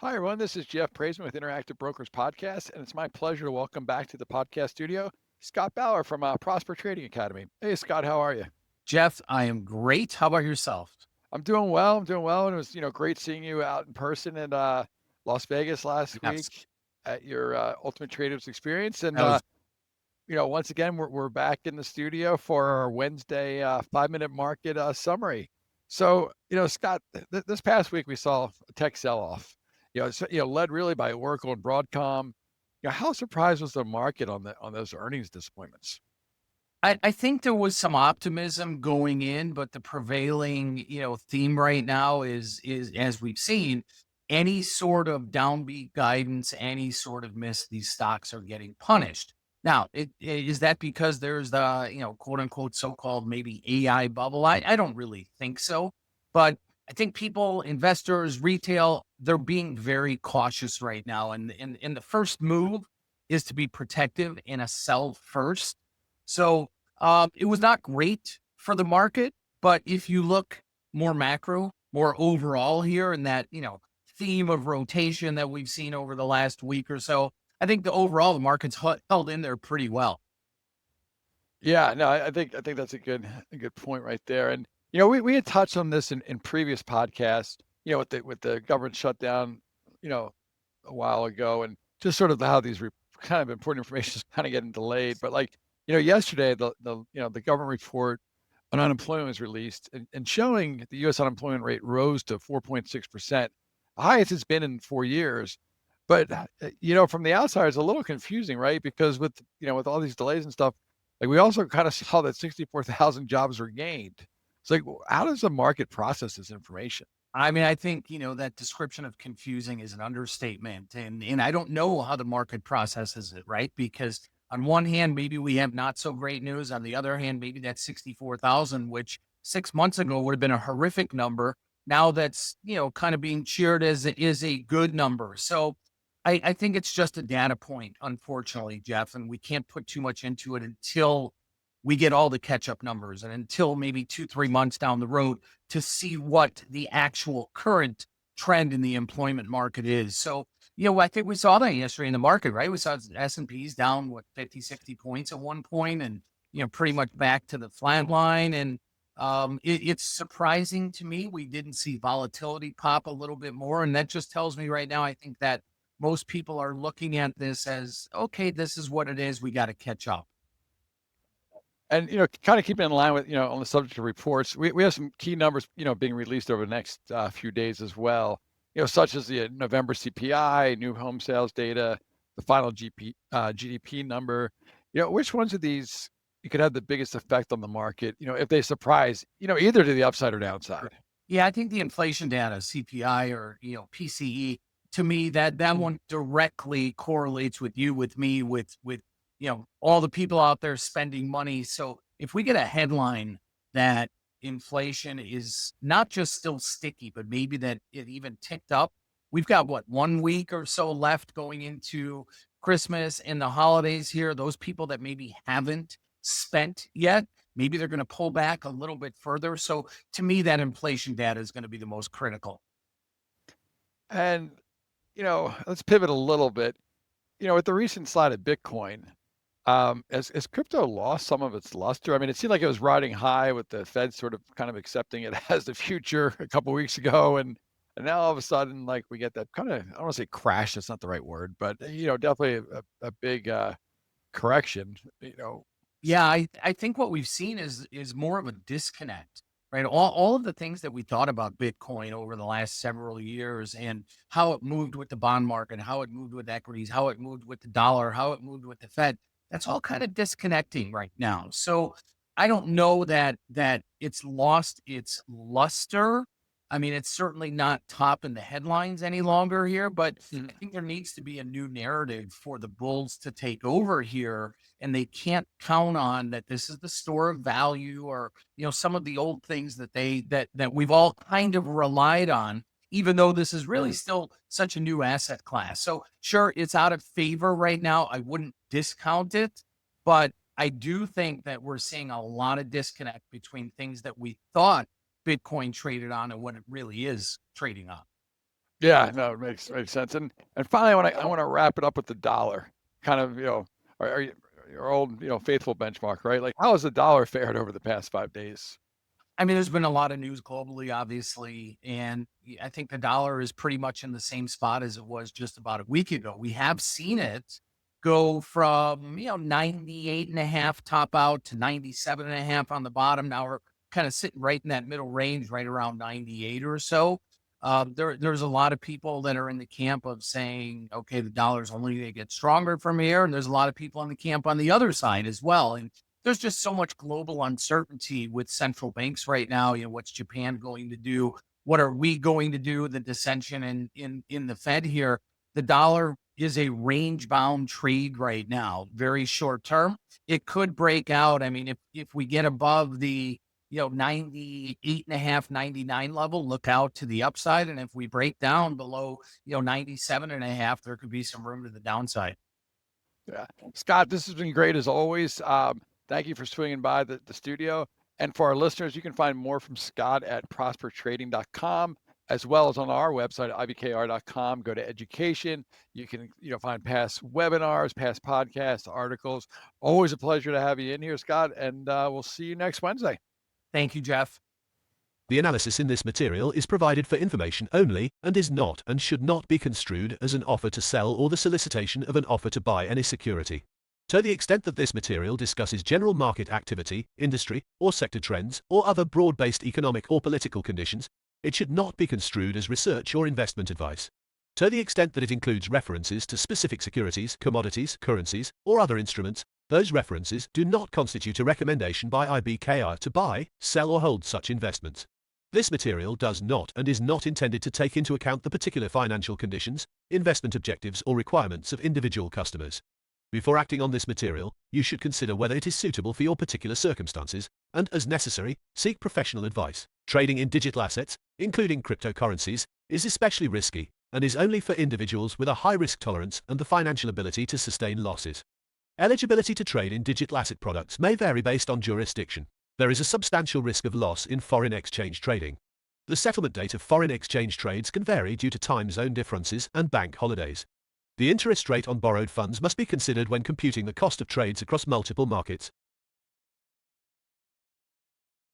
Hi, everyone. This is Jeff Praissman with Interactive Brokers Podcast, and it's my pleasure to welcome back to the podcast studio Scott Bauer from Prosper Trading Academy. Hey, Scott, how are you? Jeff, I am great. How about yourself? I'm doing well. I'm doing well, and it was great seeing you out in person in Las Vegas last Yes, week at your Ultimate Traders Experience. And that was once again, we're back in the studio for our Wednesday 5 minute market summary. So, Scott, this past week we saw a tech sell-off. Led really by Oracle and Broadcom. How surprised was the market on those earnings disappointments? I think there was some optimism going in, but the prevailing, theme right now is as we've seen, any sort of downbeat guidance, any sort of miss, these stocks are getting punished. Now, is that because there's the, quote unquote, so-called maybe AI bubble? I don't really think so, but I think people, investors, retail, they're being very cautious right now. And the first move is to be protective in a sell first. So it was not great for the market, but if you look more macro, more overall here, and that theme of rotation that we've seen over the last week or so, I think the market's held in there pretty well. Yeah, no, I think that's a good point right there. And we had touched on this in previous podcasts. With the government shutdown, you know, a while ago, and just sort of how these kind of important information is kind of getting delayed. But yesterday the government report on unemployment was released, and showing the U.S. unemployment rate rose to 4.6%, the highest it's been in 4 years. But from the outside, it's a little confusing, right? Because with all these delays and stuff, like we also kind of saw that 64,000 jobs were gained. It's like, how does the market process this information? I mean, I think, that description of confusing is an understatement. And I don't know how the market processes it, right? Because on one hand, maybe we have not so great news. On the other hand, maybe that 64,000, which 6 months ago would have been a horrific number. Now that's, kind of being cheered as it is a good number. So I think it's just a data point, unfortunately, Jeff, and we can't put too much into it until we get all the catch up numbers and until maybe 2, 3 months down the road to see what the actual current trend in the employment market is. So, I think we saw that yesterday in the market, right? We saw S&Ps down, 50, 60 points at one point and, pretty much back to the flat line. And it's surprising to me. We didn't see volatility pop a little bit more. And that just tells me right now, I think that most people are looking at this as, okay, this is what it is. We got to catch up. And kind of keeping in line with on the subject of reports, we have some key numbers being released over the next few days as well. Such as the November CPI, new home sales data, the final GDP number. Which ones of these you could have the biggest effect on the market? If they surprise either to the upside or downside. Yeah, I think the inflation data, CPI or PCE, to me that one directly correlates with you, with me, with all the people out there spending money. So if we get a headline that inflation is not just still sticky, but maybe that it even ticked up, we've got 1 week or so left going into Christmas and the holidays here. Those people that maybe haven't spent yet, maybe they're going to pull back a little bit further. So to me, that inflation data is going to be the most critical. And let's pivot a little bit. With the recent slide of Bitcoin, has crypto lost some of its luster? I mean, it seemed like it was riding high with the Fed sort of kind of accepting it as the future a couple of weeks ago, and now all of a sudden, like we get that kind of, I don't want to say crash, that's not the right word, but definitely a big correction. Yeah, I think what we've seen is more of a disconnect, right? All of the things that we thought about Bitcoin over the last several years and how it moved with the bond market, how it moved with equities, how it moved with the dollar, how it moved with the Fed, that's all kind of disconnecting right now. So I don't know that it's lost its luster. I mean, it's certainly not top in the headlines any longer here, but I think there needs to be a new narrative for the bulls to take over here, and they can't count on that this is the store of value or some of the old things that we've all kind of relied on, even though this is really still such a new asset class. So sure, it's out of favor right now. I wouldn't discount it, but I do think that we're seeing a lot of disconnect between things that we thought Bitcoin traded on and what it really is trading on. Yeah, no, it makes sense. And finally, I want to wrap it up with the dollar. Kind of, are you your old, faithful benchmark, right? Like, how has the dollar fared over the past 5 days? I mean, there's been a lot of news globally, obviously, and I think the dollar is pretty much in the same spot as it was just about a week ago. We have seen it go from, 98 and a half top out to 97 and a half on the bottom. Now we're kind of sitting right in that middle range, right around 98 or so. There's a lot of people that are in the camp of saying, okay, the dollar's only going to get stronger from here. And there's a lot of people in the camp on the other side as well. And there's just so much global uncertainty with central banks right now. What's Japan going to do? What are we going to do? The dissension in the Fed here. The dollar is a range bound trade right now, very short term. It could break out. I mean, if we get above the 98 and a half, 99 level, look out to the upside. And if we break down below, 97 and a half, there could be some room to the downside. Yeah. Scott, this has been great as always. Thank you for swinging by the studio. And for our listeners, you can find more from Scott at prospertrading.com, as well as on our website, IBKR.com. Go to education. You can, find past webinars, past podcasts, articles. Always a pleasure to have you in here, Scott. And we'll see you next Wednesday. Thank you, Jeff. The analysis in this material is provided for information only and is not and should not be construed as an offer to sell or the solicitation of an offer to buy any security. To the extent that this material discusses general market activity, industry, or sector trends, or other broad-based economic or political conditions, it should not be construed as research or investment advice. To the extent that it includes references to specific securities, commodities, currencies, or other instruments, those references do not constitute a recommendation by IBKR to buy, sell, or hold such investments. This material does not and is not intended to take into account the particular financial conditions, investment objectives, or requirements of individual customers. Before acting on this material, you should consider whether it is suitable for your particular circumstances, and, as necessary, seek professional advice. Trading in digital assets, including cryptocurrencies, is especially risky and is only for individuals with a high risk tolerance and the financial ability to sustain losses. Eligibility to trade in digital asset products may vary based on jurisdiction. There is a substantial risk of loss in foreign exchange trading. The settlement date of foreign exchange trades can vary due to time zone differences and bank holidays. The interest rate on borrowed funds must be considered when computing the cost of trades across multiple markets,